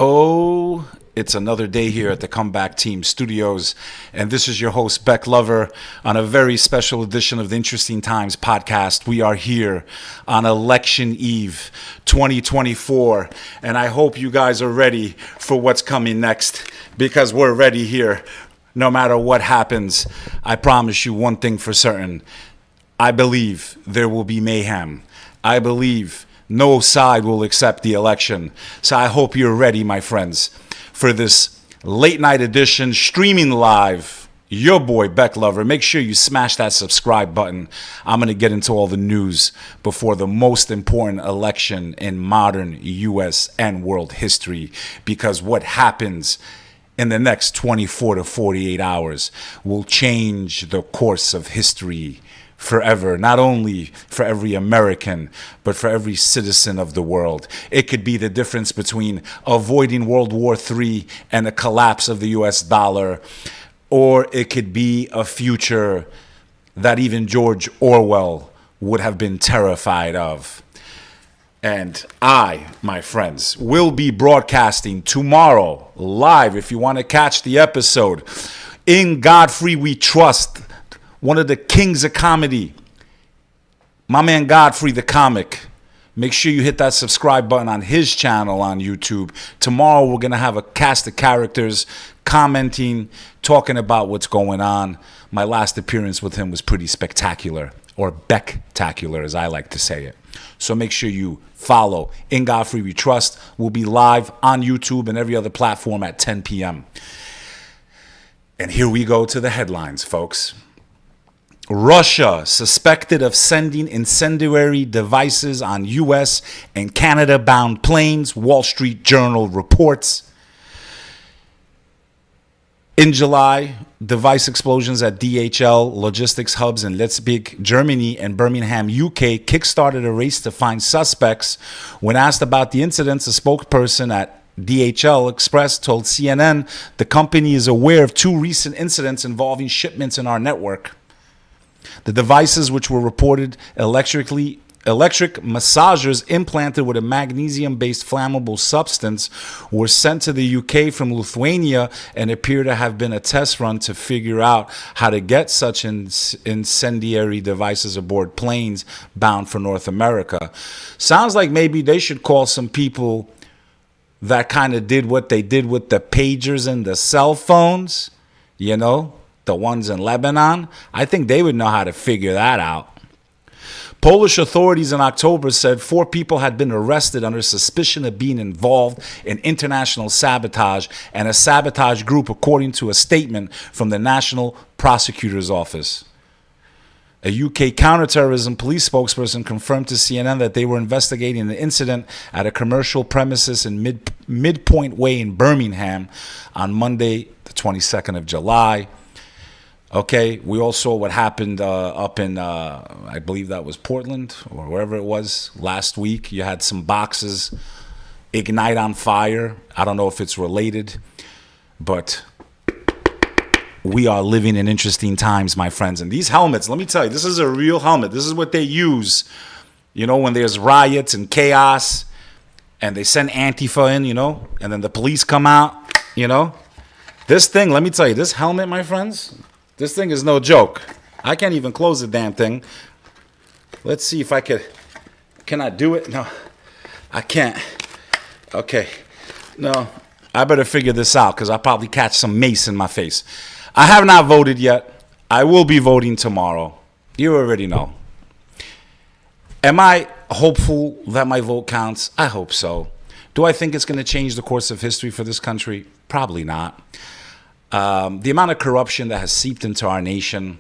Oh, it's another day here at the Comeback Team Studios, and this is your host, Bek Lover, on a very special edition of the Interesting Times podcast. We are here on Election Eve 2024, and I hope you guys are ready for what's coming next, because we're ready here. No matter what happens, I promise you one thing for certain. I believe there will be mayhem. I believe no side will accept the election. So I hope you're ready, my friends, for this late night edition, streaming live. Your boy, Bek Lover. Make sure you smash that subscribe button. I'm going to get into all the news before the most important election in modern U.S. and world history, because what happens in the next 24 to 48 hours will change the course of history forever, not only for every American, but for every citizen of the world. It could be the difference between avoiding World War III and the collapse of the US dollar, or it could be a future that even George Orwell would have been terrified of. And I, my friends, will be broadcasting tomorrow live, if you want to catch the episode, In Godfrey We Trust, one of the kings of comedy, my man Godfrey the comic. Make sure you hit that subscribe button on his channel on YouTube. Tomorrow we're going to have a cast of characters commenting, talking about what's going on. My last appearance with him was pretty spectacular, or Beck-tacular as I like to say it. So make sure you follow In Godfrey We Trust. We'll be live on YouTube and every other platform at 10 p.m. And here we go to the headlines, folks. Russia suspected of sending incendiary devices on U.S. and Canada-bound planes, Wall Street Journal reports. In July, device explosions at DHL logistics hubs in Leipzig, Germany, and Birmingham, UK, kickstarted a race to find suspects. When asked about the incidents, a spokesperson at DHL Express told CNN the company is aware of two recent incidents involving shipments in our network. The devices, which were reported electric massagers implanted with a magnesium-based flammable substance, were sent to the UK from Lithuania and appear to have been a test run to figure out how to get such incendiary devices aboard planes bound for North America. Sounds like maybe they should call some people that kind of did what they did with the pagers and the cell phones, you know, the ones in Lebanon. I think they would know how to figure that out. Polish authorities in October said 4 people had been arrested under suspicion of being involved in international sabotage and a sabotage group, according to a statement from the National Prosecutor's Office. A UK counterterrorism police spokesperson confirmed to CNN that they were investigating the incident at a commercial premises in Midpoint Way in Birmingham on Monday, the 22nd of July. Okay, we all saw what happened up in, I believe that was Portland or wherever it was last week. You had some boxes ignite on fire. I don't know if it's related, but we are living in interesting times, my friends. And these helmets, let me tell you, this is a real helmet. This is what they use, you know, when there's riots and chaos and they send Antifa in, you know, and then the police come out, you know. This thing, let me tell you, this helmet, my friends, this thing is no joke. I can't even close the damn thing. Let's see if I could. Can I do it? No, I can't. Okay. No, I better figure this out because I'll probably catch some mace in my face. I have not voted yet. I will be voting tomorrow. You already know. Am I hopeful that my vote counts? I hope so. Do I think it's going to change the course of history for this country? Probably not. The amount of corruption that has seeped into our nation,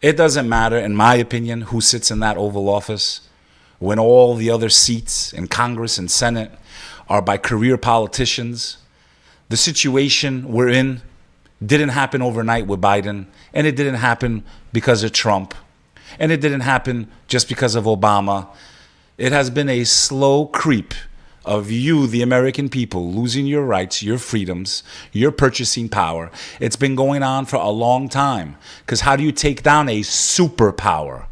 it doesn't matter, in my opinion, who sits in that Oval Office when all the other seats in Congress and Senate are by career politicians. The situation we're in didn't happen overnight with Biden, and it didn't happen because of Trump, and it didn't happen just because of Obama. It has been a slow creep of you, the American people, losing your rights, your freedoms, your purchasing power. It's been going on for a long time. Because how do you take down a superpower?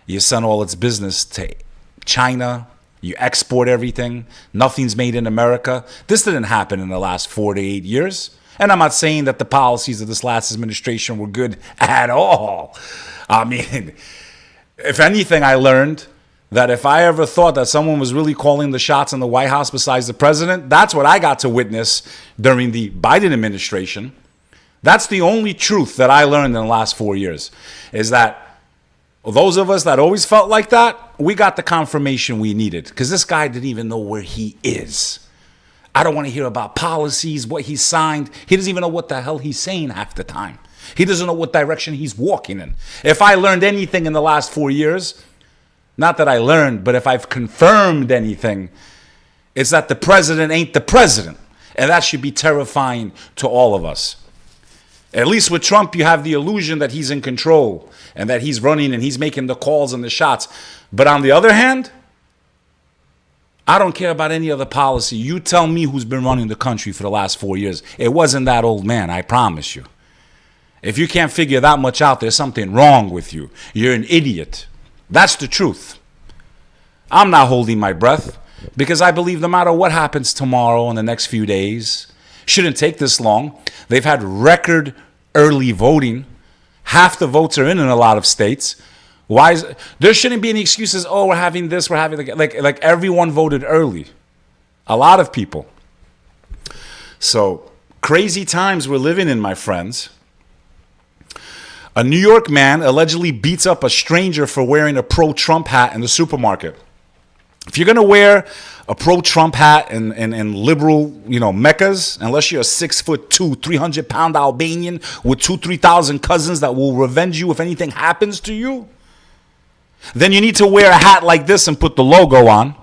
You send all its business to China, You export everything. Nothing's made in America. This didn't happen in the last 4 to 8 years. And I'm not saying that the policies of this last administration were good at all. I mean, if anything, I learned that if I ever thought that someone was really calling the shots in the White House besides the president, that's what I got to witness during the Biden administration. That's the only truth that I learned in the last 4 years, is that those of us that always felt like that, we got the confirmation we needed, because this guy didn't even know where he is. I don't want to hear about policies, what he signed. He doesn't even know what the hell he's saying half the time. He doesn't know what direction he's walking in. If I learned anything in the last 4 years, not that I learned, but if I've confirmed anything, it's that the president ain't the president. And that should be terrifying to all of us. At least with Trump, you have the illusion that he's in control and that he's running and he's making the calls and the shots. But on the other hand, I don't care about any other policy. You tell me who's been running the country for the last 4 years. It wasn't that old man, I promise you. If you can't figure that much out, there's something wrong with you. You're an idiot. That's the truth. I'm not holding my breath because I believe no matter what happens tomorrow in the next few days, shouldn't take this long. They've had record early voting. Half the votes are in a lot of states. There shouldn't be any excuses. Oh, we're having this, we're having that. Like everyone voted early. A lot of people. So crazy times we're living in, my friends. A New York man allegedly beats up a stranger for wearing a pro-Trump hat in the supermarket. If you're going to wear a pro-Trump hat in liberal, meccas, unless you're a 6'2", 300-pound Albanian with 2,000-3,000 cousins that will revenge you if anything happens to you, then you need to wear a hat like this and put the logo on,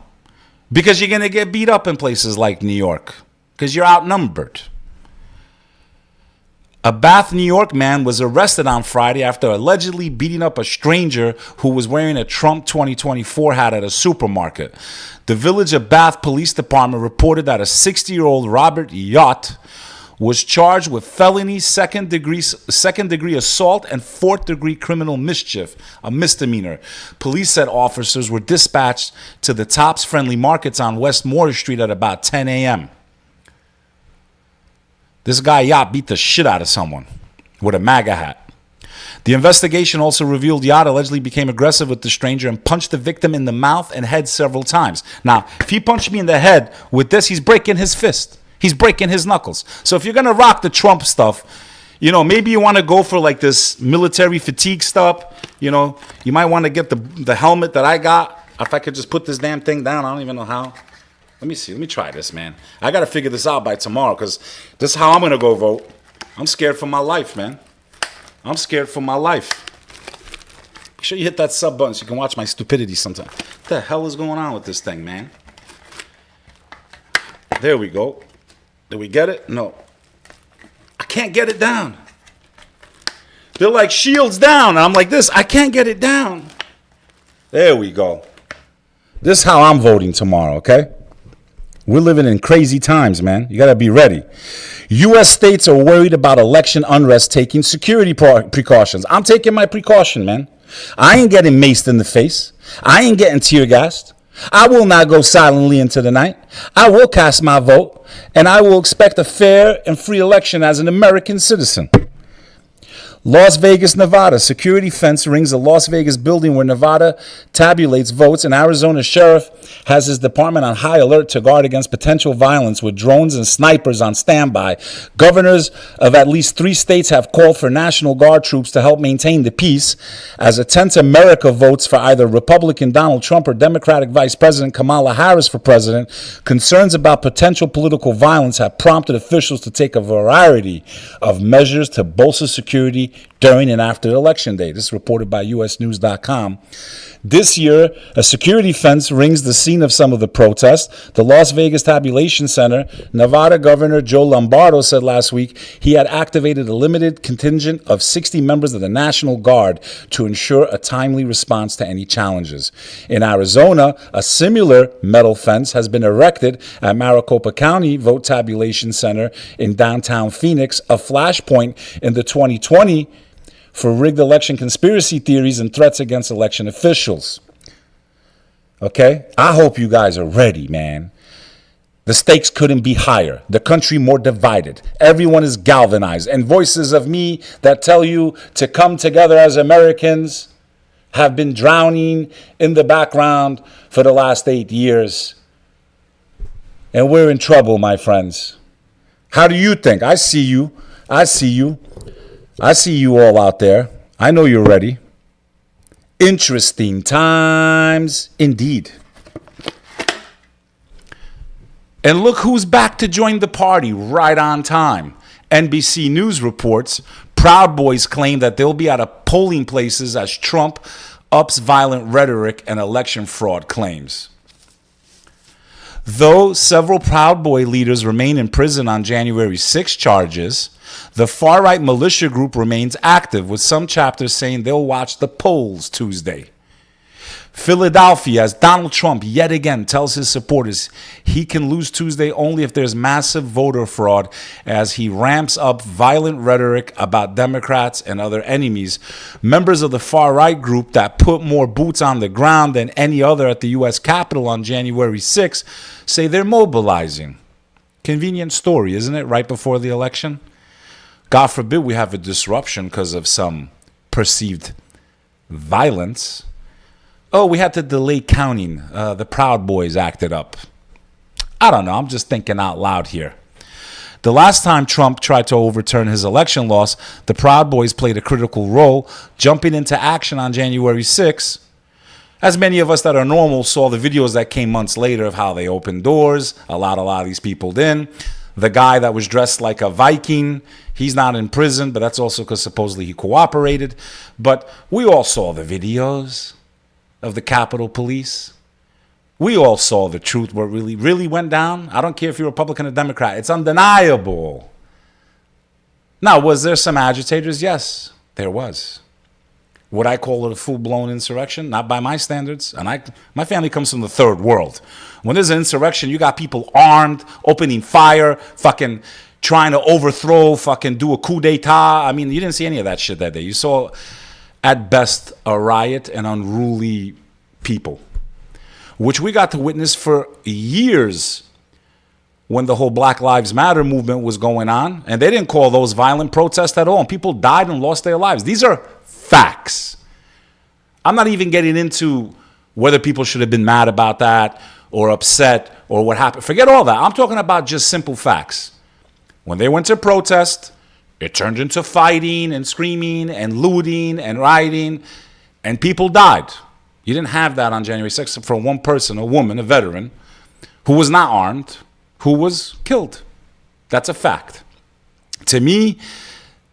because you're going to get beat up in places like New York because you're outnumbered. A Bath, New York man was arrested on Friday after allegedly beating up a stranger who was wearing a Trump 2024 hat at a supermarket. The Village of Bath Police Department reported that a 60-year-old Robert Yacht was charged with felony second degree assault and fourth-degree criminal mischief, a misdemeanor. Police said officers were dispatched to the Tops Friendly Markets on West Moore Street at about 10 a.m. This guy Yacht beat the shit out of someone with a MAGA hat. The investigation also revealed Yacht allegedly became aggressive with the stranger and punched the victim in the mouth and head several times. Now, if he punched me in the head with this, he's breaking his fist. He's breaking his knuckles. So if you're going to rock the Trump stuff, maybe you want to go for like this military fatigue stuff. You might want to get the helmet that I got. If I could just put this damn thing down, I don't even know how. Let me see. Let me try this, man. I got to figure this out by tomorrow because this is how I'm going to go vote. I'm scared for my life, man. I'm scared for my life. Make sure you hit that sub button so you can watch my stupidity sometime. What the hell is going on with this thing, man? There we go. Did we get it? No. I can't get it down. They're like, shields down. And I'm like this. I can't get it down. There we go. This is how I'm voting tomorrow, okay? We're living in crazy times, man. You got to be ready. U.S. states are worried about election unrest taking security precautions. I'm taking my precaution, man. I ain't getting maced in the face. I ain't getting tear gassed. I will not go silently into the night. I will cast my vote, and I will expect a fair and free election as an American citizen. Las Vegas, Nevada. Security fence rings a Las Vegas building where Nevada tabulates votes, and Arizona sheriff has his department on high alert to guard against potential violence with drones and snipers on standby. Governors of at least 3 states have called for National Guard troops to help maintain the peace as a tense America votes for either Republican Donald Trump or Democratic Vice President Kamala Harris for president. Concerns about potential political violence have prompted officials to take a variety of measures to bolster security during and after Election Day. This is reported by USNews.com. This year, a security fence rings the scene of some of the protests. The Las Vegas Tabulation Center, Nevada Governor Joe Lombardo said last week he had activated a limited contingent of 60 members of the National Guard to ensure a timely response to any challenges. In Arizona, a similar metal fence has been erected at Maricopa County Vote Tabulation Center in downtown Phoenix, a flashpoint in the 2020 for rigged election conspiracy theories and threats against election officials. Okay? I hope you guys are ready, man. The stakes couldn't be higher. The country more divided. Everyone is galvanized. And voices of me that tell you to come together as Americans have been drowning in the background for the last 8 years. And we're in trouble, my friends. How do you think? I see you. I see you. I see you all out there. I know you're ready. Interesting times indeed. And look who's back to join the party right on time. NBC News reports Proud Boys claim that they'll be at polling places as Trump ups violent rhetoric and election fraud claims. Though several Proud Boy leaders remain in prison on January 6 charges, the far-right militia group remains active, with some chapters saying they'll watch the polls Tuesday. Philadelphia, as Donald Trump yet again tells his supporters he can lose Tuesday only if there's massive voter fraud, as he ramps up violent rhetoric about Democrats and other enemies. Members of the far-right group that put more boots on the ground than any other at the U.S. Capitol on January 6 say they're mobilizing. Convenient story, isn't it, right before the election? God forbid we have a disruption because of some perceived violence. Oh, we had to delay counting. The Proud Boys acted up. I don't know. I'm just thinking out loud here. The last time Trump tried to overturn his election loss, the Proud Boys played a critical role, jumping into action on January 6. As many of us that are normal saw the videos that came months later of how they opened doors, allowed a lot of these people in. The guy that was dressed like a Viking, he's not in prison, but that's also because supposedly he cooperated. But we all saw the videos of the Capitol Police. We all saw the truth, what really went down. I don't care if you're Republican or Democrat. It's undeniable. Now, was there some agitators? Yes, there was. Would I call it a full-blown insurrection? Not by my standards. And my family comes from the third world. When there's an insurrection, you got people armed, opening fire, fucking trying to overthrow, fucking do a coup d'etat. I mean, you didn't see any of that shit that day. You saw, at best, a riot and unruly people, which we got to witness for years when the whole Black Lives Matter movement was going on. And they didn't call those violent protests at all. And people died and lost their lives. These are facts. I'm not even getting into whether people should have been mad about that or upset or what happened. Forget all that. I'm talking about just simple facts. When they went to protest, it turned into fighting and screaming and looting and rioting, and people died. You didn't have that on January 6th for one person, a woman, a veteran, who was not armed, who was killed. That's a fact. To me,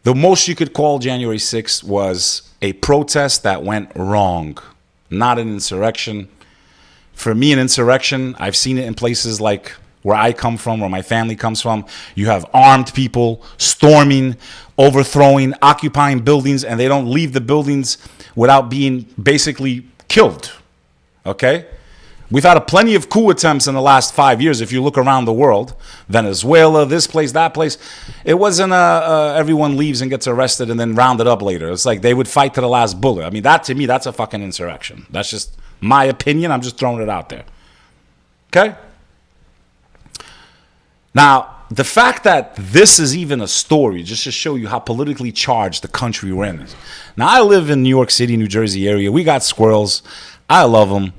the most you could call January 6th was a protest that went wrong, not an insurrection. For me, an insurrection, I've seen it in places like where I come from, where my family comes from. You have armed people storming, overthrowing, occupying buildings, and they don't leave the buildings without being basically killed. Okay? We've had plenty of coup attempts in the last 5 years. If you look around the world, Venezuela, this place, that place, it wasn't everyone leaves and gets arrested and then rounded up later. It's like they would fight to the last bullet. I mean, that to me, that's a fucking insurrection. That's just my opinion. I'm just throwing it out there. Okay? Now, the fact that this is even a story, just to show you how politically charged the country we're in. Now, I live in New York City, New Jersey area. We got squirrels. I love them.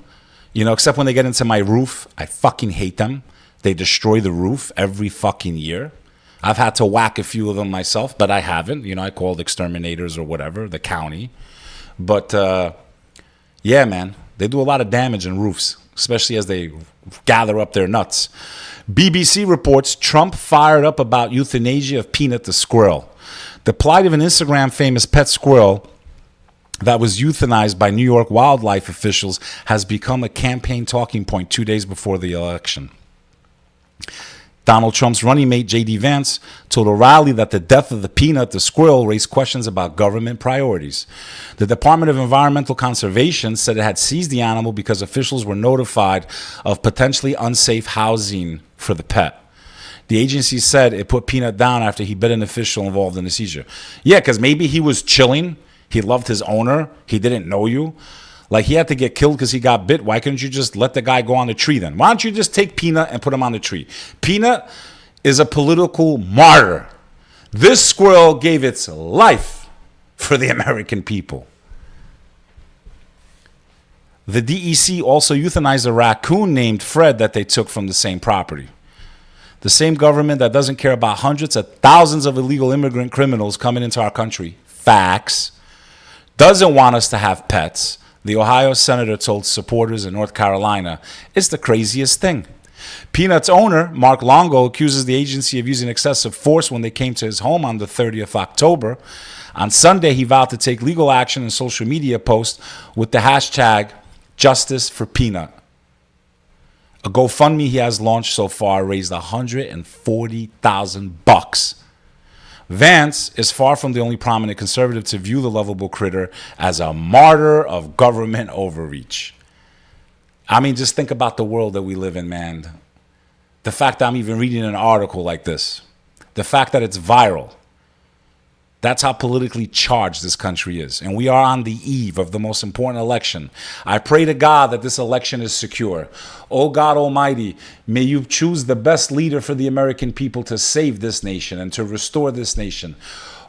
You know, except when they get into my roof, I fucking hate them. They destroy the roof every fucking year. I've had to whack a few of them myself, but I haven't. You know, I called exterminators or whatever, the county. But, yeah, man, they do a lot of damage in roofs, especially as they gather up their nuts. BBC reports Trump fired up about euthanasia of Peanut the squirrel. The plight of an Instagram famous pet squirrel that was euthanized by New York wildlife officials has become a campaign talking point 2 days before the election. Donald Trump's running mate, J.D. Vance, told a rally that the death of the Peanut, the squirrel, raised questions about government priorities. The Department of Environmental Conservation said it had seized the animal because officials were notified of potentially unsafe housing for the pet. The agency said it put Peanut down after he bit an official involved in the seizure. Yeah, because maybe he was chilling. He loved his owner. He didn't know you. Like he had to get killed because he got bit. Why couldn't you just let the guy go on the tree then? Why don't you just take Peanut and put him on the tree? Peanut is a political martyr. This squirrel gave its life for the American people. The DEC also euthanized a raccoon named Fred that they took from the same property. The same government that doesn't care about hundreds of thousands of illegal immigrant criminals coming into our country, facts, doesn't want us to have pets. The Ohio senator told supporters in North Carolina, it's the craziest thing. Peanut's owner, Mark Longo, accuses the agency of using excessive force when they came to his home on the 30th of October. On Sunday, he vowed to take legal action in social media posts with the hashtag Justice for Peanut. A GoFundMe he has launched so far raised $140,000. Vance is far from the only prominent conservative to view the lovable critter as a martyr of government overreach. I mean, just think about the world that we live in, man. The fact that I'm even reading an article like this. The fact that it's viral. That's how politically charged this country is. And we are on the eve of the most important election. I pray to God that this election is secure. Oh God Almighty, may you choose the best leader for the American people to save this nation and to restore this nation.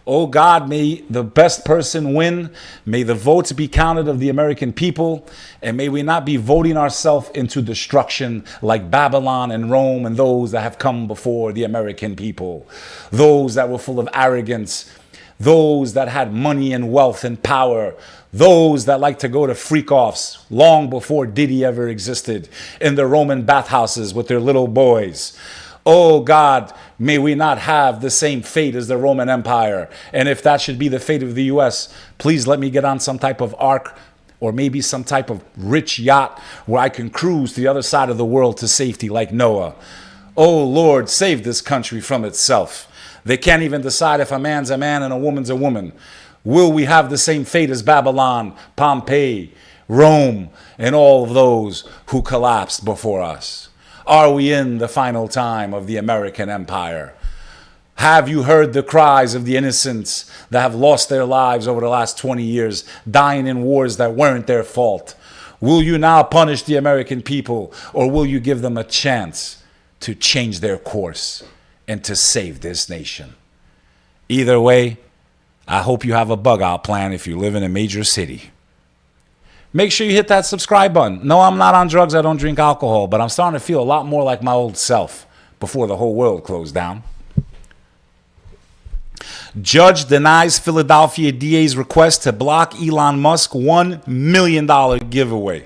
Oh God, may the best person win. May the votes be counted of the American people. And may we not be voting ourselves into destruction like Babylon and Rome and those that have come before the American people. Those that were full of arrogance. Those that had money and wealth and power. Those that like to go to freak-offs long before Diddy ever existed in the Roman bathhouses with their little boys. Oh God, may we not have the same fate as the Roman Empire. And if that should be the fate of the U.S., please let me get on some type of ark or maybe some type of rich yacht where I can cruise to the other side of the world to safety like Noah. Oh Lord, save this country from itself. They can't even decide if a man's a man and a woman's a woman. Will we have the same fate as Babylon, Pompeii, Rome, and all of those who collapsed before us? Are we in the final time of the American empire? Have you heard the cries of the innocents that have lost their lives over the last 20 years, dying in wars that weren't their fault? Will you now punish the American people, or will you give them a chance to change their course and to save this nation? Either way, I hope you have a bug out plan if you live in a major city. Make sure you hit that subscribe button. No, I'm not on drugs. I don't drink alcohol, but I'm starting to feel a lot more like my old self before the whole world closed down. Judge denies Philadelphia DA's request to block Elon Musk $1 million giveaway.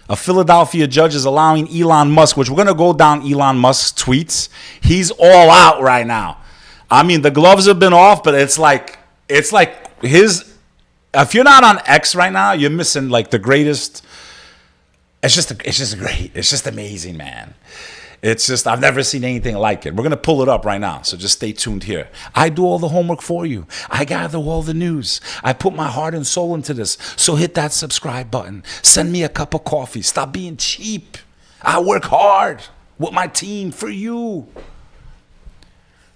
A Philadelphia judge is allowing Elon Musk, which we're going to go down Elon Musk's tweets. He's all out right now. I mean, the gloves have been off, but it's like his, if you're not on X right now, you're missing like the greatest. It's just great. It's just amazing, man. It's just, I've never seen anything like it. We're going to pull it up right now, so just stay tuned here. I do all the homework for you. I gather all the news. I put my heart and soul into this. So hit that subscribe button. Send me a cup of coffee. Stop being cheap. I work hard with my team for you.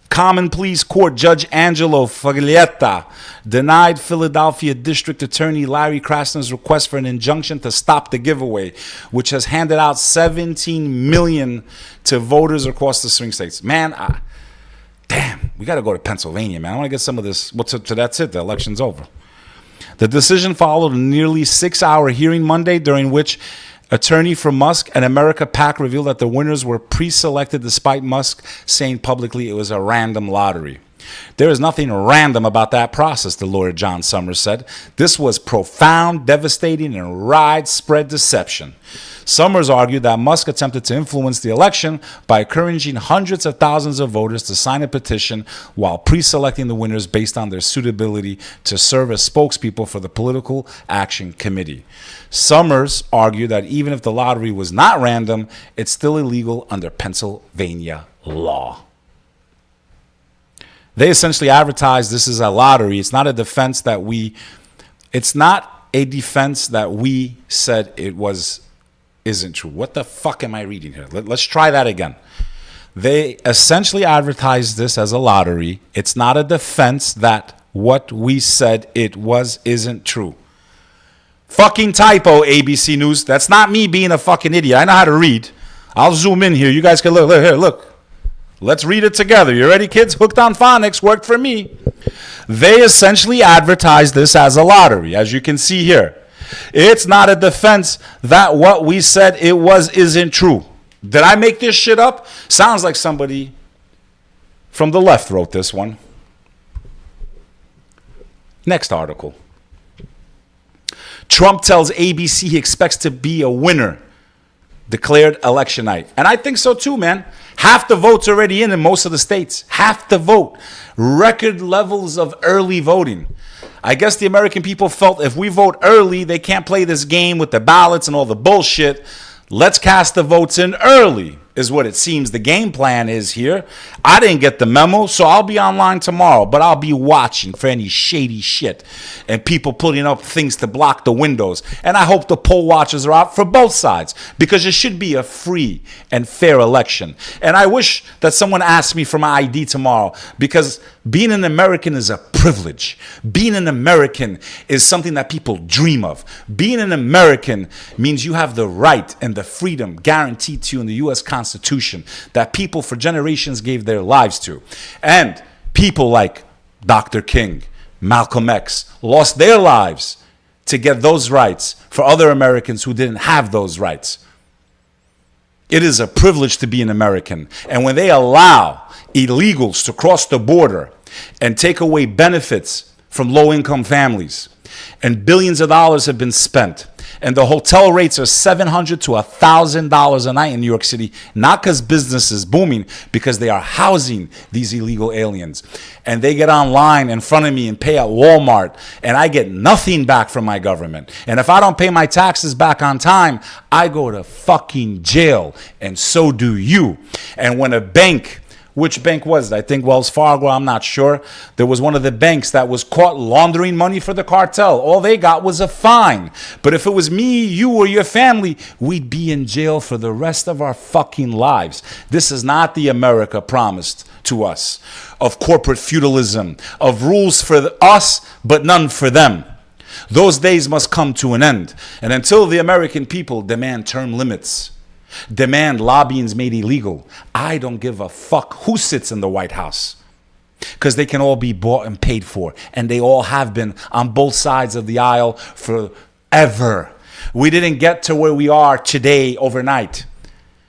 Common Pleas Court Judge Angelo Faglietta denied Philadelphia District Attorney Larry Krasner's request for an injunction to stop the giveaway, which has handed out $17 million to voters across the swing states. Man, damn, we got to go to Pennsylvania, man. I want to get some of this. That's it. The election's over. The decision followed a nearly 6-hour hearing Monday, during which attorney for Musk and America PAC revealed that the winners were pre-selected despite Musk saying publicly it was a random lottery. There is nothing random about that process, the lawyer John Summers said. This was profound, devastating, and widespread deception. Summers argued that Musk attempted to influence the election by encouraging hundreds of thousands of voters to sign a petition while pre-selecting the winners based on their suitability to serve as spokespeople for the Political Action Committee. Summers argued that even if the lottery was not random, it's still illegal under Pennsylvania law. They essentially advertised this is a lottery. It's not a defense that we said it was isn't true. What the fuck am I reading here? Let's try that again. They essentially advertised this as a lottery. It's not a defense that what we said it was isn't true. Fucking typo, ABC News. That's not me being a fucking idiot. I know how to read. I'll zoom in here. You guys can look. Look here, look. Let's read it together. You ready, kids? Hooked on Phonics worked for me. They essentially advertise this as a lottery, as you can see here. It's not a defense that what we said it was isn't true. Did I make this shit up? Sounds like somebody from the left wrote this one. Next article. Trump tells ABC he expects to be a winner. Declared election night. And I think so too, man. Half the vote's already in most of the states. Half the vote. Record levels of early voting. I guess the American people felt if we vote early, they can't play this game with the ballots and all the bullshit. Let's cast the votes in early, is what it seems the game plan is here. I didn't get the memo, so I'll be online tomorrow, but I'll be watching for any shady shit and people putting up things to block the windows. And I hope the poll watchers are out for both sides, because it should be a free and fair election. And I wish that someone asked me for my ID tomorrow, because being an American is a privilege. Being an American is something that people dream of. Being an American means you have the right and the freedom guaranteed to you in the U.S. Constitution that people for generations gave their lives to. And people like Dr. King, Malcolm X lost their lives to get those rights for other Americans who didn't have those rights. It is a privilege to be an American. And when they allow illegals to cross the border and take away benefits from low-income families, and billions of dollars have been spent, and the hotel rates are $700 to $1,000 a night in New York City, not because business is booming, because they are housing these illegal aliens. And they get online in front of me and pay at Walmart, and I get nothing back from my government. And if I don't pay my taxes back on time, I go to fucking jail, and so do you. And when a bank... Which bank was it? I think Wells Fargo, I'm not sure. There was one of the banks that was caught laundering money for the cartel. All they got was a fine. But if it was me, you, or your family, we'd be in jail for the rest of our fucking lives. This is not the America promised to us, of corporate feudalism, of rules for us, but none for them. Those days must come to an end. And until the American people demand term limits, demand lobbying's made illegal, I don't give a fuck who sits in the White House, because they can all be bought and paid for, and they all have been on both sides of the aisle forever. We didn't get to where we are today overnight.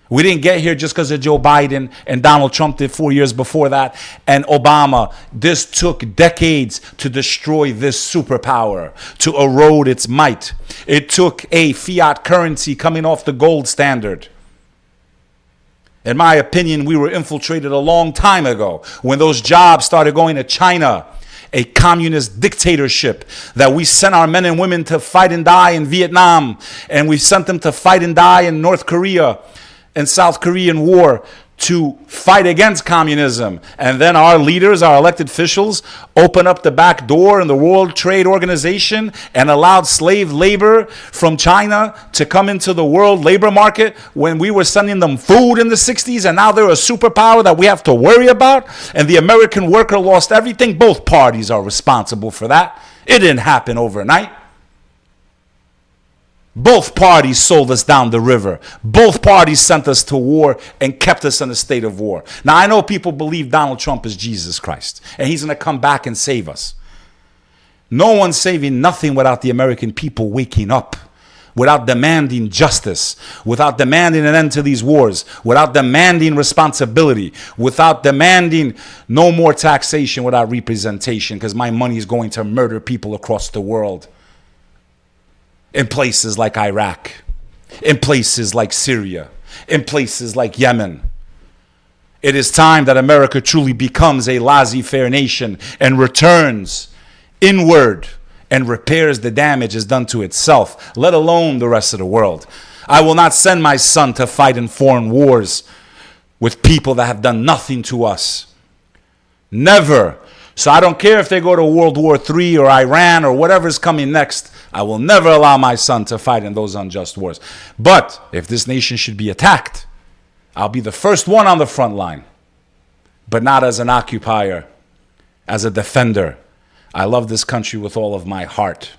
We didn't get here just because of Joe Biden and Donald Trump did 4 years before that, and Obama. This took decades to destroy this superpower, to erode its might. It took a fiat currency coming off the gold standard. In my opinion, we were infiltrated a long time ago when those jobs started going to China, a communist dictatorship that we sent our men and women to fight and die in Vietnam, and we sent them to fight and die in North Korea and South Korean war to fight against communism. And then our leaders, our elected officials, opened up the back door in the World Trade Organization and allowed slave labor from China to come into the world labor market when we were sending them food in the 60s, and now they're a superpower that we have to worry about, and the American worker lost everything. Both parties are responsible for that. It didn't happen overnight. Both parties sold us down the river. Both parties sent us to war and kept us in a state of war. Now, I know people believe Donald Trump is Jesus Christ, and he's going to come back and save us. No one's saving nothing without the American people waking up, without demanding justice, without demanding an end to these wars, without demanding responsibility, without demanding no more taxation without representation, because my money is going to murder people across the world. In places like Iraq, in places like Syria, in places like Yemen. It is time that America truly becomes a laissez-faire nation and returns inward and repairs the damages done to itself, let alone the rest of the world. I will not send my son to fight in foreign wars with people that have done nothing to us. Never. So I don't care if they go to World War III or Iran or whatever's coming next. I will never allow my son to fight in those unjust wars. But if this nation should be attacked, I'll be the first one on the front line. But not as an occupier, as a defender. I love this country with all of my heart.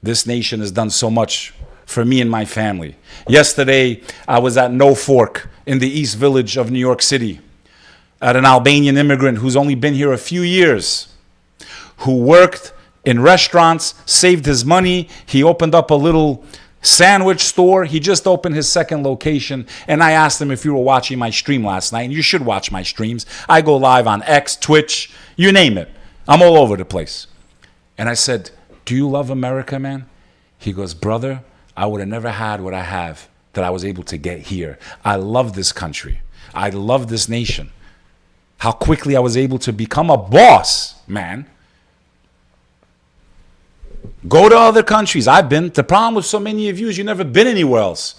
This nation has done so much for me and my family. Yesterday, I was at No Fork in the East Village of New York City at an Albanian immigrant who's only been here a few years, who worked in restaurants, saved his money. He opened up a little sandwich store. He just opened his second location. And I asked him if you were watching my stream last night. And you should watch my streams. I go live on X, Twitch, you name it. I'm all over the place. And I said, do you love America, man? He goes, brother, I would have never had what I have that I was able to get here. I love this country. I love this nation. How quickly I was able to become a boss, man. Go to other countries. I've been. The problem with so many of you is you've never been anywhere else.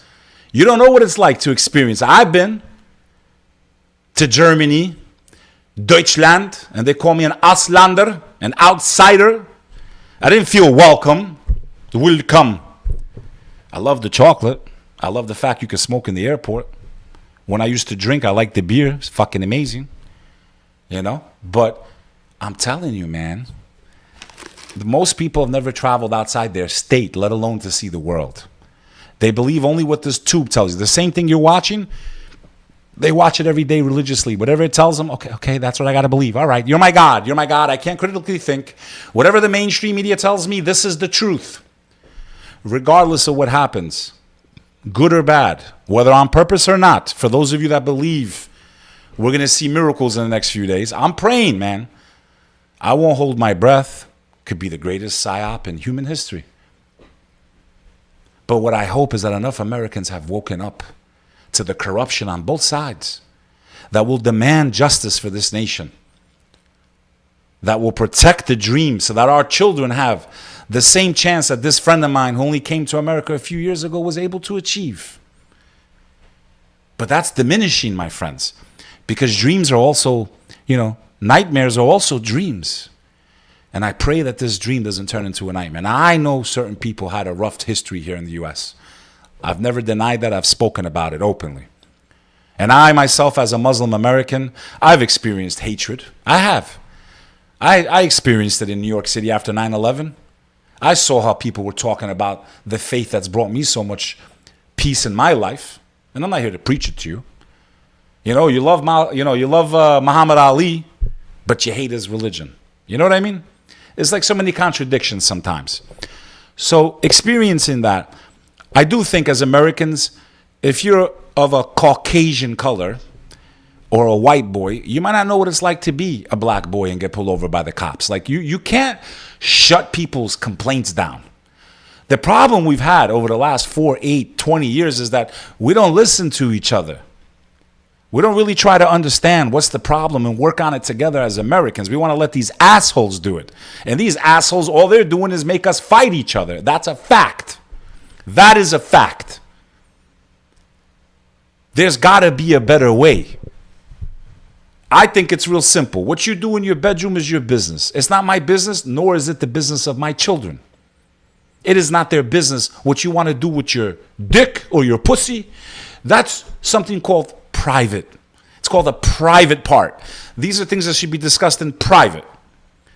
You don't know what it's like to experience. I've been to Germany, Deutschland, and they call me an Auslander, an outsider. I didn't feel welcome. Welcome. I love the chocolate. I love the fact you can smoke in the airport. When I used to drink, I liked the beer. It's fucking amazing. You know? But I'm telling you, man, most people have never traveled outside their state, let alone to see the world. They believe only what this tube tells you. The same thing you're watching, they watch it every day religiously. Whatever it tells them, okay, that's what I got to believe. All right, you're my God. You're my God. I can't critically think. Whatever the mainstream media tells me, this is the truth. Regardless of what happens, good or bad, whether on purpose or not, for those of you that believe we're going to see miracles in the next few days, I'm praying, man. I won't hold my breath. Could be the greatest psyop in human history. But what I hope is that enough Americans have woken up to the corruption on both sides that will demand justice for this nation, that will protect the dream so that our children have the same chance that this friend of mine who only came to America a few years ago was able to achieve. But that's diminishing, my friends, because dreams are also, nightmares are also dreams. And I pray that this dream doesn't turn into a nightmare. Now, I know certain people had a rough history here in the U.S. I've never denied that. I've spoken about it openly. And I, myself, as a Muslim American, I've experienced hatred. I have. I experienced it in New York City after 9/11. I saw how people were talking about the faith that's brought me so much peace in my life. And I'm not here to preach it to you. You love Muhammad Ali, but you hate his religion. You know what I mean? It's like so many contradictions sometimes. So experiencing that, I do think as Americans, if you're of a Caucasian color or a white boy, you might not know what it's like to be a black boy and get pulled over by the cops. Like you can't shut people's complaints down. The problem we've had over the last 4, 8, 20 years is that we don't listen to each other. We don't really try to understand what's the problem and work on it together as Americans. We want to let these assholes do it. And these assholes, all they're doing is make us fight each other. That's a fact. That is a fact. There's got to be a better way. I think it's real simple. What you do in your bedroom is your business. It's not my business, nor is it the business of my children. It is not their business what you want to do with your dick or your pussy. That's something called private. It's called the private part. These are things that should be discussed in private.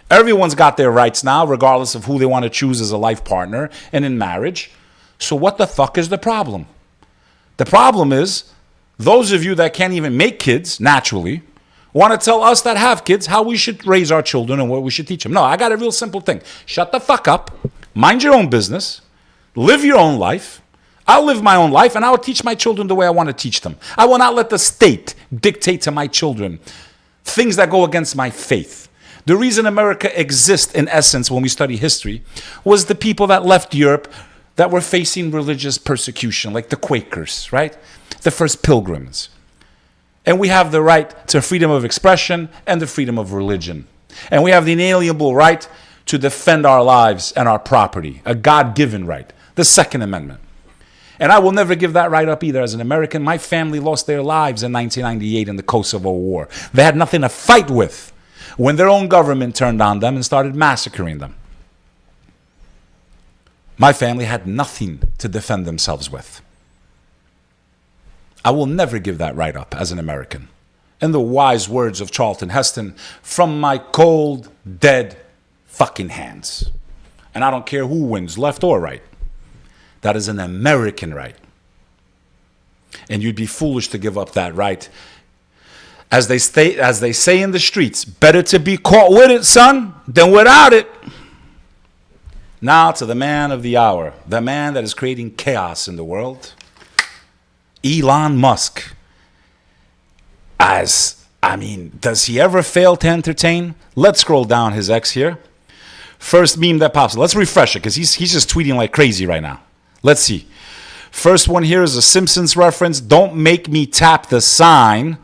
Everyone's got their rights now, regardless of who they want to choose as a life partner and in marriage. So what the fuck is the problem? The problem is those of you that can't even make kids naturally want to tell us that have kids how we should raise our children and what we should teach them. No, I got a real simple thing. Shut the fuck up. Mind your own business. Live your own life. I'll live my own life and I will teach my children the way I want to teach them. I will not let the state dictate to my children things that go against my faith. The reason America exists in essence when we study history was the people that left Europe that were facing religious persecution, like the Quakers, right? The first pilgrims. And we have the right to freedom of expression and the freedom of religion. And we have the inalienable right to defend our lives and our property, a God-given right, the Second Amendment. And I will never give that right up either. As an American, my family lost their lives in 1998 in the Kosovo War. They had nothing to fight with when their own government turned on them and started massacring them. My family had nothing to defend themselves with. I will never give that right up as an American. In the wise words of Charlton Heston, from my cold, dead fucking hands. And I don't care who wins, left or right. That is an American right. And you'd be foolish to give up that right. As they say in the streets, better to be caught with it, son, than without it. Now to the man of the hour, the man that is creating chaos in the world, Elon Musk. Does he ever fail to entertain? Let's scroll down his X here. First meme that pops up. Let's refresh it because he's just tweeting like crazy right now. Let's see. First one here is a Simpsons reference. Don't make me tap the sign.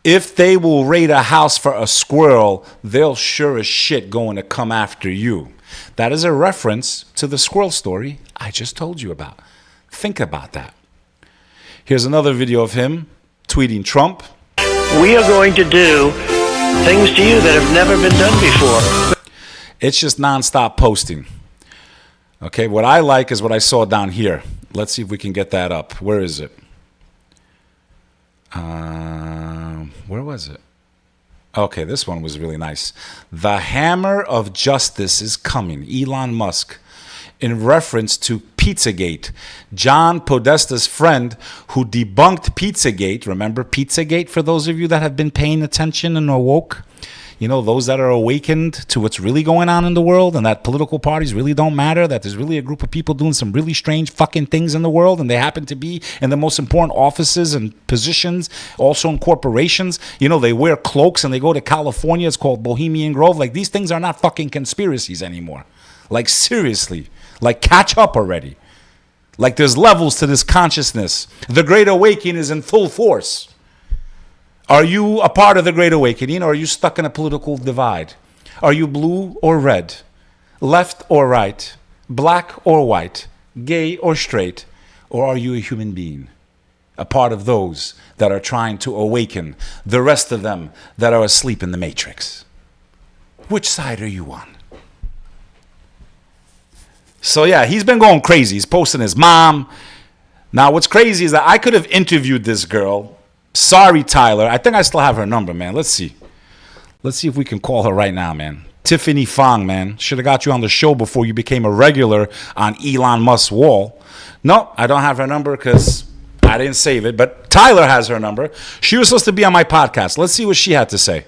If they will raid a house for a squirrel, they'll sure as shit going to come after you. That is a reference to the squirrel story I just told you about. Think about that. Here's another video of him tweeting Trump. We are going to do things to you that have never been done before. It's just nonstop posting. Okay, what I like is what I saw down here. Let's see if we can get that up. Where is it? Where was it? Okay, this one was really nice. The hammer of justice is coming. Elon Musk. In reference to Pizzagate. John Podesta's friend who debunked Pizzagate. Remember Pizzagate for those of you that have been paying attention and awoke? You know, those that are awakened to what's really going on in the world and that political parties really don't matter, that there's really a group of people doing some really strange fucking things in the world and they happen to be in the most important offices and positions, also in corporations. You know, they wear cloaks and they go to California. It's called Bohemian Grove. Like, these things are not fucking conspiracies anymore. Like, seriously. Like, catch up already. Like, there's levels to this consciousness. The Great Awakening is in full force. Are you a part of the Great Awakening, or are you stuck in a political divide? Are you blue or red, left or right, black or white, gay or straight, or are you a human being? A part of those that are trying to awaken the rest of them that are asleep in the matrix. Which side are you on? So yeah, he's been going crazy. He's posting his mom. Now what's crazy is that I could have interviewed this girl. Sorry, Tyler. I think I still have her number, man. Let's see. Let's see if we can call her right now, man. Tiffany Fong, man. Should have got you on the show before you became a regular on Elon Musk's wall. No, I don't have her number because I didn't save it. But Tyler has her number. She was supposed to be on my podcast. Let's see what she had to say.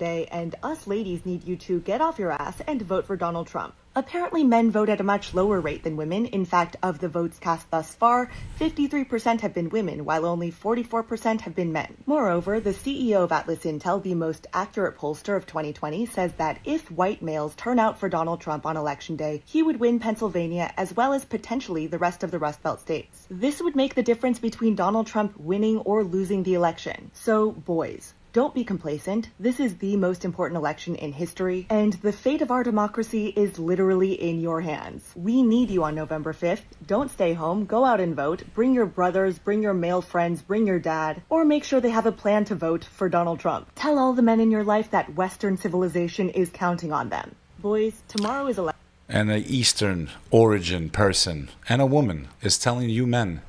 And us ladies need you to get off your ass and vote for Donald Trump. Apparently, men vote at a much lower rate than women. In fact, of the votes cast thus far, 53% have been women, while only 44% have been men. Moreover, the CEO of Atlas Intel, the most accurate pollster of 2020, says that if white males turn out for Donald Trump on Election Day, he would win Pennsylvania as well as potentially the rest of the Rust Belt states. This would make the difference between Donald Trump winning or losing the election. So, boys, don't be complacent. This is the most important election in history, and the fate of our democracy is literally in your hands. We need you on November 5th. Don't stay home. Go out and vote. Bring your brothers, bring your male friends, bring your dad, or make sure they have a plan to vote for Donald Trump. Tell all the men in your life that Western civilization is counting on them. Boys, tomorrow is election. And an Eastern origin person and a woman is telling you men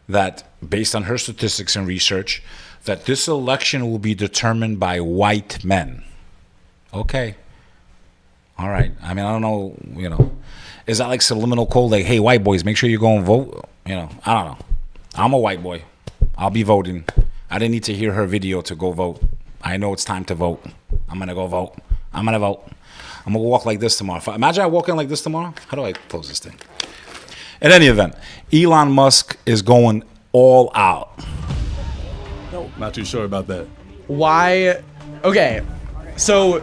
that, based on her statistics and research, that this election will be determined by white men. Okay. All right. I mean, I don't know, you know. Is that like subliminal code? Like, hey, white boys, make sure you go and vote? You know, I don't know. I'm a white boy. I'll be voting. I didn't need to hear her video to go vote. I know it's time to vote. I'm going to go vote. I'm going to vote. I'm going to walk like this tomorrow. Imagine I walk in like this tomorrow. How do I close this thing? In any event, Elon Musk is going all out. Not too sure about that. Why? Okay, so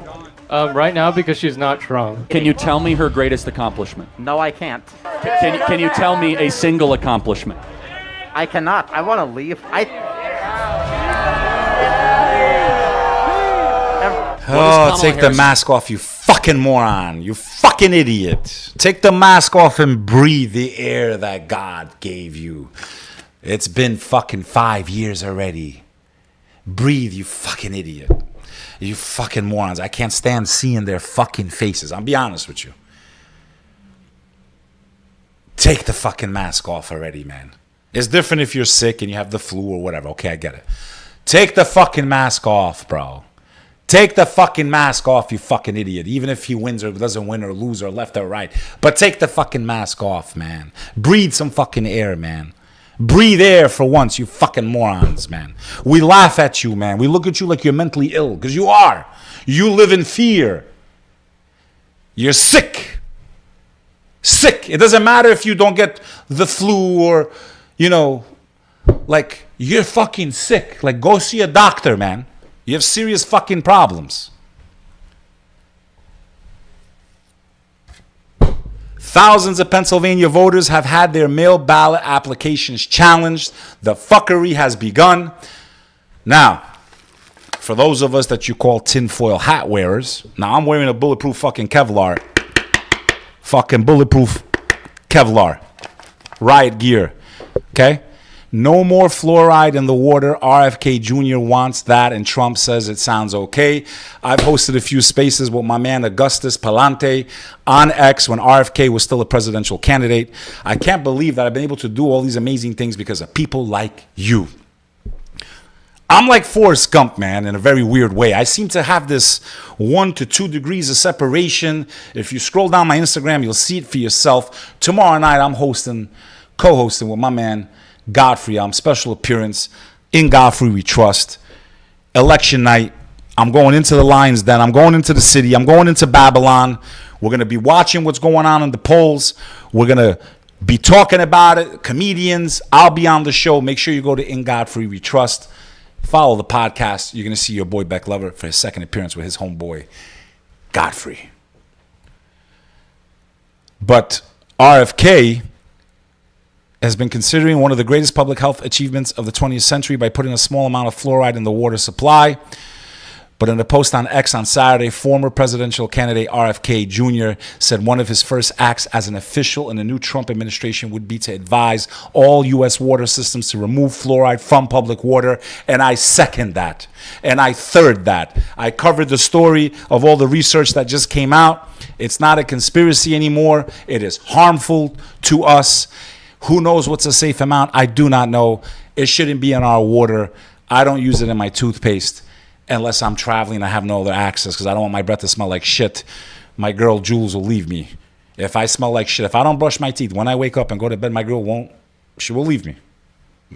right now because she's not drunk. Can you tell me her greatest accomplishment? No, I can't. Can you tell me a single accomplishment? I cannot. I want to leave. Oh, take the mask off, you fucking moron. You fucking idiot. Take the mask off and breathe the air that God gave you. It's been fucking 5 years already. Breathe, you fucking idiot. You fucking morons. I can't stand seeing their fucking faces. I'll be honest with you. Take the fucking mask off already, man. It's different if you're sick and you have the flu or whatever. Okay, I get it. Take the fucking mask off, bro. Take the fucking mask off, you fucking idiot. Even if he wins or doesn't win or lose or left or right. But take the fucking mask off, man. Breathe some fucking air, man. Breathe air for once, you fucking morons, man. We laugh at you, man. We look at you like you're mentally ill, because you are. You live in fear. You're sick. Sick. It doesn't matter if you don't get the flu or, like, you're fucking sick. Like, go see a doctor, man. You have serious fucking problems. Thousands of Pennsylvania voters have had their mail ballot applications challenged. The fuckery has begun. Now, for those of us that you call tinfoil hat wearers, now I'm wearing a bulletproof fucking Kevlar. Fucking bulletproof Kevlar. Riot gear. Okay? No more fluoride in the water. RFK Jr. wants that, and Trump says it sounds okay. I've hosted a few spaces with my man Augustus Palante on X when RFK was still a presidential candidate. I can't believe that I've been able to do all these amazing things because of people like you. I'm like Forrest Gump, man, in a very weird way. I seem to have this 1 to 2 degrees of separation. If you scroll down my Instagram, you'll see it for yourself. Tomorrow night, I'm co-hosting with my man Godfrey. I'm special appearance. In Godfrey we trust. Election night. I'm going into the Lions Den. I'm going into the city. I'm going into Babylon. We're going to be watching what's going on in the polls. We're going to be talking about it. Comedians. I'll be on the show. Make sure you go to In Godfrey we trust. Follow the podcast. You're going to see your boy Bek Lover for his second appearance with his homeboy Godfrey. But RFK has been considering one of the greatest public health achievements of the 20th century by putting a small amount of fluoride in the water supply. But in a post on X on Saturday, former presidential candidate RFK Jr. said one of his first acts as an official in the new Trump administration would be to advise all U.S. water systems to remove fluoride from public water. And I second that. And I third that. I covered the story of all the research that just came out. It's not a conspiracy anymore. It is harmful to us. Who knows what's a safe amount? I do not know. It shouldn't be in our water. I don't use it in my toothpaste unless I'm traveling. I have no other access because I don't want my breath to smell like shit. My girl Jules will leave me. If I smell like shit, if I don't brush my teeth, when I wake up and go to bed, my girl won't. She will leave me.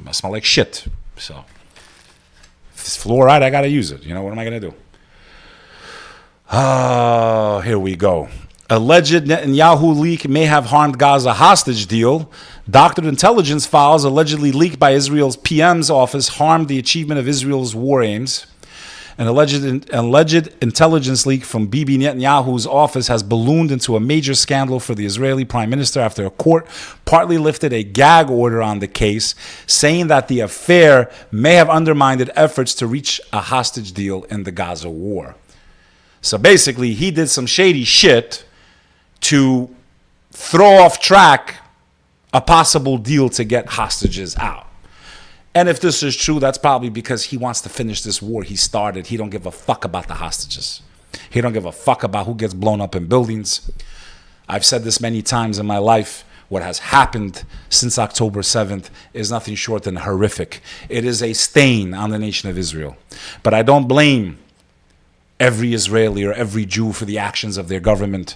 I smell like shit. So, if it's fluoride, I got to use it. What am I going to do? Oh, here we go. Alleged Netanyahu leak may have harmed Gaza hostage deal. Doctored intelligence files allegedly leaked by Israel's PM's office harmed the achievement of Israel's war aims. An alleged intelligence leak from Bibi Netanyahu's office has ballooned into a major scandal for the Israeli prime minister after a court partly lifted a gag order on the case, saying that the affair may have undermined efforts to reach a hostage deal in the Gaza war. So basically, he did some shady shit to throw off track a possible deal to get hostages out. And if this is true, that's probably because he wants to finish this war he started. He don't give a fuck about the hostages. He don't give a fuck about who gets blown up in buildings. I've said this many times in my life. What has happened since October 7th is nothing short than horrific. It is a stain on the nation of Israel. But I don't blame every Israeli or every Jew for the actions of their government.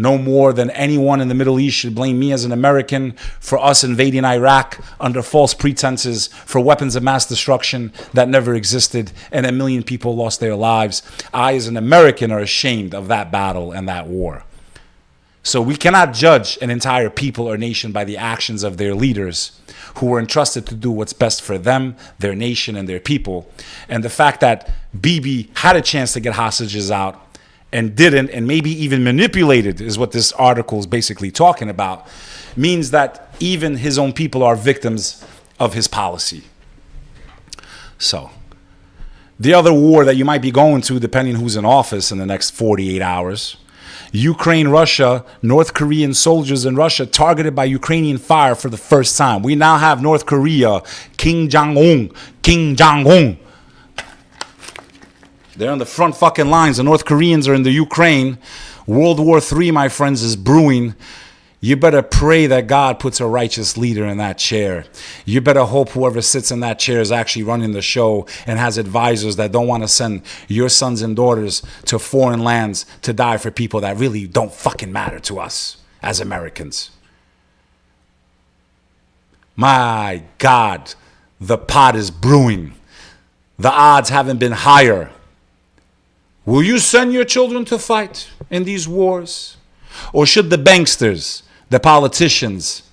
No more than anyone in the Middle East should blame me as an American for us invading Iraq under false pretenses for weapons of mass destruction that never existed, and 1 million people lost their lives. I, as an American, are ashamed of that battle and that war. So we cannot judge an entire people or nation by the actions of their leaders who were entrusted to do what's best for them, their nation, and their people. And the fact that Bibi had a chance to get hostages out and didn't, and maybe even manipulated, is what this article is basically talking about, means that even his own people are victims of his policy. So, the other war that you might be going to, depending who's in office in the next 48 hours, Ukraine, Russia, North Korean soldiers in Russia targeted by Ukrainian fire for the first time. We now have North Korea, Kim Jong-un. They're on the front fucking lines. The North Koreans are in the Ukraine. World War III, my friends, is brewing. You better pray that God puts a righteous leader in that chair. You better hope whoever sits in that chair is actually running the show and has advisors that don't want to send your sons and daughters to foreign lands to die for people that really don't fucking matter to us as Americans. My God, the pot is brewing. The odds haven't been higher. Will you send your children to fight in these wars? Or should the banksters, the politicians,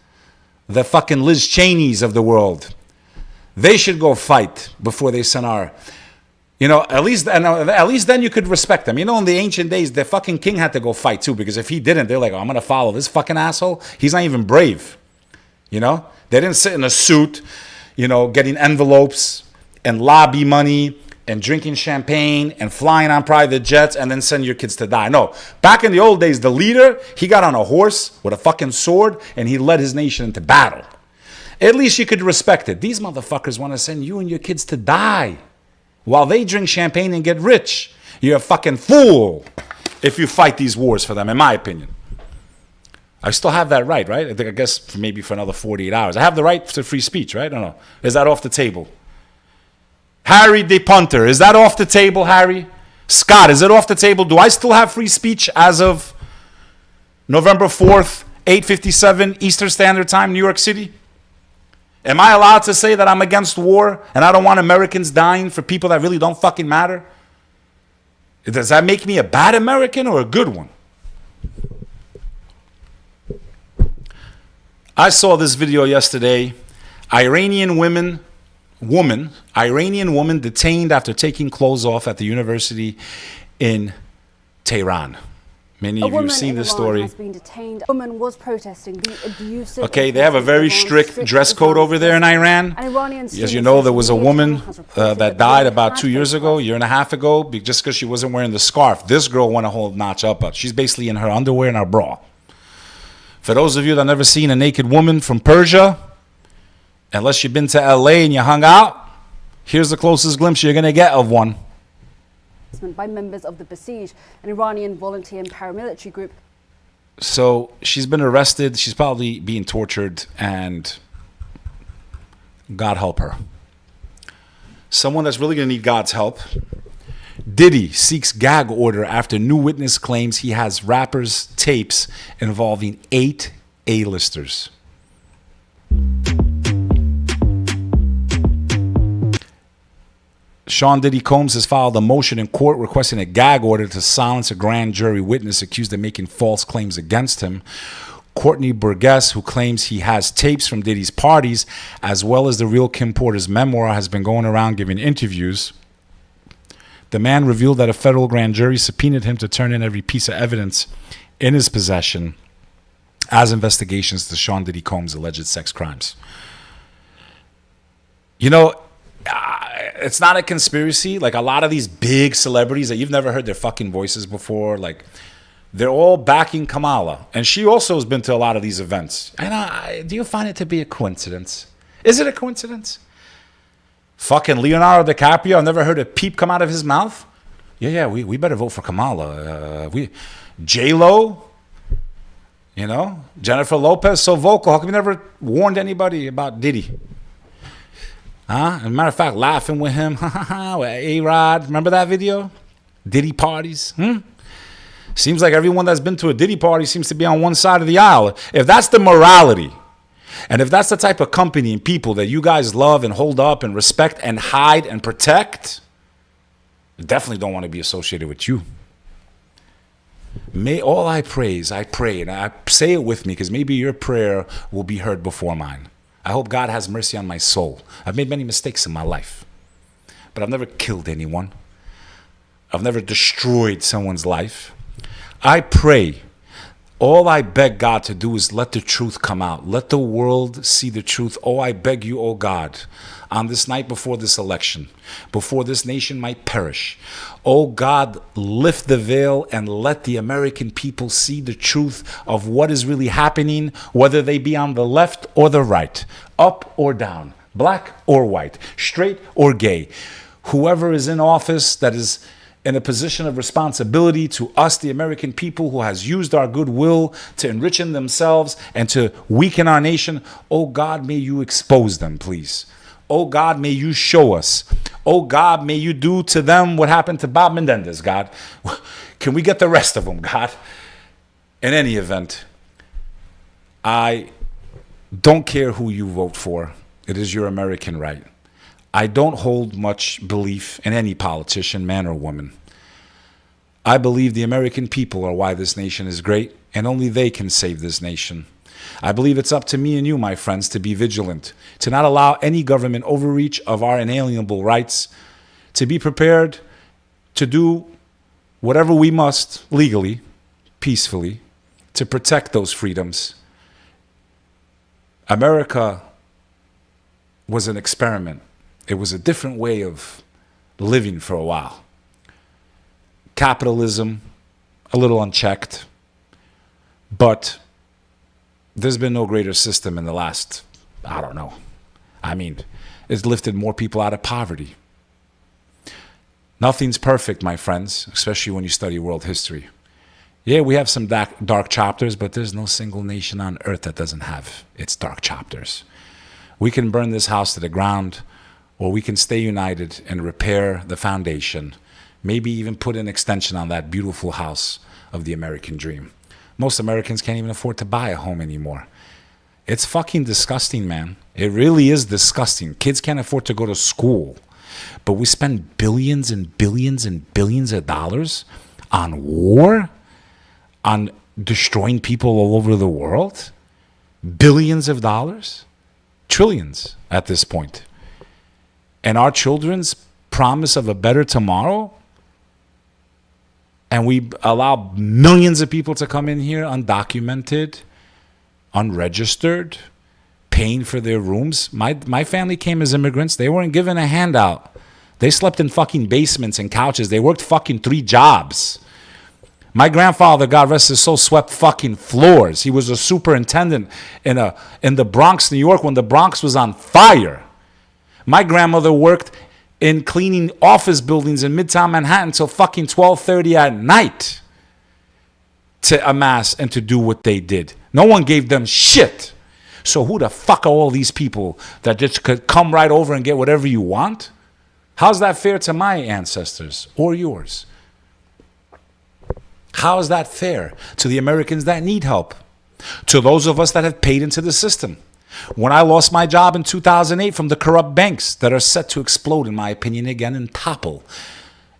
the fucking Liz Cheneys of the world, they should go fight before they send our, at least then you could respect them. In the ancient days, the fucking king had to go fight too, because if he didn't, they're like, I'm going to follow this fucking asshole. He's not even brave. They didn't sit in a suit, getting envelopes and lobby money and drinking champagne and flying on private jets and then send your kids to die. No, back in the old days, the leader, he got on a horse with a fucking sword and he led his nation into battle. At least you could respect it. These motherfuckers want to send you and your kids to die while they drink champagne and get rich. You're a fucking fool if you fight these wars for them, in my opinion. I still have that right? I guess maybe for another 48 hours. I have the right to free speech, right? I don't know. Is that off the table? Harry the punter, is that off the table, Harry? Scott, is it off the table? Do I still have free speech as of November 4th, 8:57 Eastern Standard Time, New York City? Am I allowed to say that I'm against war and I don't want Americans dying for people that really don't fucking matter? Does that make me a bad American or a good one? I saw this video yesterday. Iranian woman detained after taking clothes off at the university in Tehran. Many of you have seen this story. Has been detained. A woman was protesting the abusive. Okay, they have a very strict dress code over there in Iran. As you know, there was a woman that died about 2 years ago, year and a half ago, just because she wasn't wearing the scarf. This girl went a whole notch up. She's basically in her underwear and her bra. For those of you that have never seen a naked woman from Persia, unless you've been to LA and you hung out, here's the closest glimpse you're going to get of one. By members of the Basij, an Iranian volunteer and paramilitary group. So she's been arrested. She's probably being tortured, and God help her. Someone that's really going to need God's help. Diddy seeks gag order after new witness claims he has rappers' tapes involving 8 A-listers. Sean Diddy Combs has filed a motion in court requesting a gag order to silence a grand jury witness accused of making false claims against him. Courtney Burgess, who claims he has tapes from Diddy's parties, as well as the real Kim Porter's memoir, has been going around giving interviews. The man revealed that a federal grand jury subpoenaed him to turn in every piece of evidence in his possession as investigations to Sean Diddy Combs' alleged sex crimes. It's not a conspiracy. Like, a lot of these big celebrities that you've never heard their fucking voices before, like, they're all backing Kamala. And she also has been to a lot of these events. And do you find it to be a coincidence? Is it a coincidence? Fucking Leonardo DiCaprio, I've never heard a peep come out of his mouth. Yeah, we better vote for Kamala. J-Lo, Jennifer Lopez, so vocal. How come you never warned anybody about Diddy? As a matter of fact, laughing with him, with A-Rod. Remember that video? Diddy parties. Seems like everyone that's been to a Diddy party seems to be on one side of the aisle. If that's the morality, and if that's the type of company and people that you guys love and hold up and respect and hide and protect, I definitely don't want to be associated with you. All I pray, and I say it with me because maybe your prayer will be heard before mine. I hope God has mercy on my soul. I've made many mistakes in my life, but I've never killed anyone. I've never destroyed someone's life. I pray. All I beg God to do is let the truth come out. Let the world see the truth. Oh, I beg you, oh God, on this night before this election, before this nation might perish. Oh God, lift the veil and let the American people see the truth of what is really happening, whether they be on the left or the right, up or down, black or white, straight or gay. Whoever is in office that is in a position of responsibility to us, the American people, who has used our goodwill to enrich themselves and to weaken our nation, oh God, may you expose them, please. Oh God, may you show us. Oh God, may you do to them what happened to Bob Menendez, God. Can we get the rest of them, God? In any event, I don't care who you vote for. It is your American right. I don't hold much belief in any politician, man or woman. I believe the American people are why this nation is great, and only they can save this nation. I believe it's up to me and you, my friends, to be vigilant, to not allow any government overreach of our inalienable rights, to be prepared to do whatever we must legally, peacefully, to protect those freedoms. America was an experiment. It was a different way of living for a while. Capitalism, a little unchecked, but there's been no greater system in the last, I don't know. I mean, it's lifted more people out of poverty. Nothing's perfect, my friends, especially when you study world history. Yeah, we have some dark chapters, but there's no single nation on earth that doesn't have its dark chapters. We can burn this house to the ground, or we can stay united and repair the foundation, maybe even put an extension on that beautiful house of the American dream. Most Americans can't even afford to buy a home anymore. It's fucking disgusting, man. It really is disgusting. Kids can't afford to go to school, but we spend billions and billions and billions of dollars on war, on destroying people all over the world. Billions of dollars, trillions at this point. And our children's promise of a better tomorrow, and we allow millions of people to come in here undocumented, unregistered, paying for their rooms. My family came as immigrants. They weren't given a handout. They slept in fucking basements and couches. They worked fucking 3 jobs. My grandfather, God rest his soul, swept fucking floors. He was a superintendent in the Bronx, New York, when the Bronx was on fire. My grandmother worked in cleaning office buildings in Midtown Manhattan till fucking 12:30 at night to amass and to do what they did. No one gave them shit. So who the fuck are all these people that just could come right over and get whatever you want? How's that fair to my ancestors or yours? How is that fair to the Americans that need help? To those of us that have paid into the system? When I lost my job in 2008 from the corrupt banks that are set to explode, in my opinion, again and topple,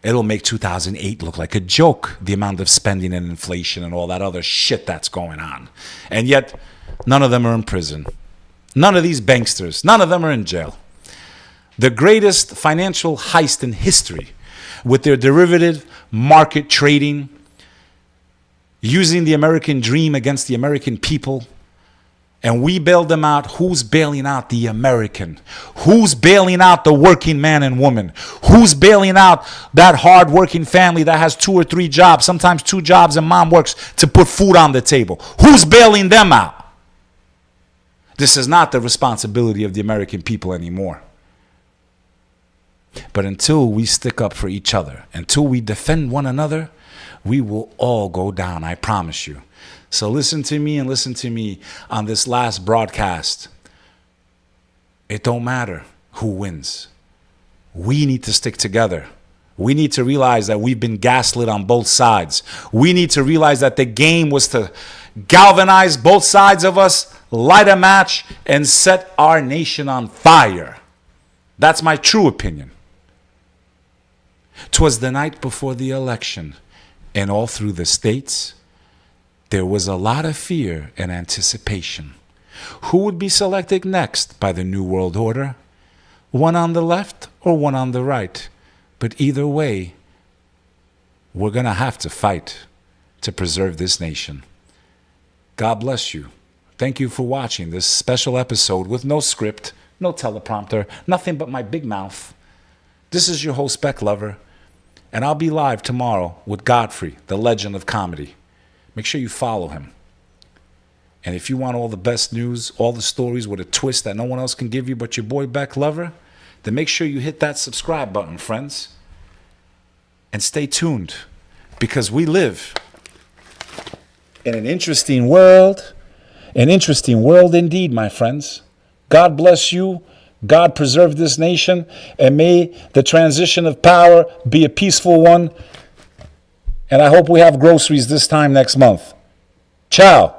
it'll make 2008 look like a joke, the amount of spending and inflation and all that other shit that's going on. And yet, none of them are in prison. None of these banksters, none of them are in jail. The greatest financial heist in history, with their derivative market trading, using the American dream against the American people, and we bailed them out. Who's bailing out the American? Who's bailing out the working man and woman? Who's bailing out that hard-working family that has 2 or 3 jobs, sometimes 2 jobs, and mom works to put food on the table? Who's bailing them out? This is not the responsibility of the American people anymore. But until we stick up for each other, until we defend one another, we will all go down, I promise you. So listen to me and listen to me on this last broadcast. It don't matter who wins. We need to stick together. We need to realize that we've been gaslit on both sides. We need to realize that the game was to galvanize both sides of us, light a match, and set our nation on fire. That's my true opinion. 'Twas the night before the election, and all through the states, there was a lot of fear and anticipation. Who would be selected next by the New World Order? One on the left or one on the right? But either way, we're going to have to fight to preserve this nation. God bless you. Thank you for watching this special episode with no script, no teleprompter, nothing but my big mouth. This is your host, Bek Lover, and I'll be live tomorrow with Godfrey, the legend of comedy. Make sure you follow him. And if you want all the best news, all the stories with a twist that no one else can give you but your boy Bek Lover, then make sure you hit that subscribe button, friends. and stay tuned, because we live in an interesting world indeed, my friends. God bless you. God preserve this nation, and may the transition of power be a peaceful one. And I hope we have groceries this time next month. Ciao.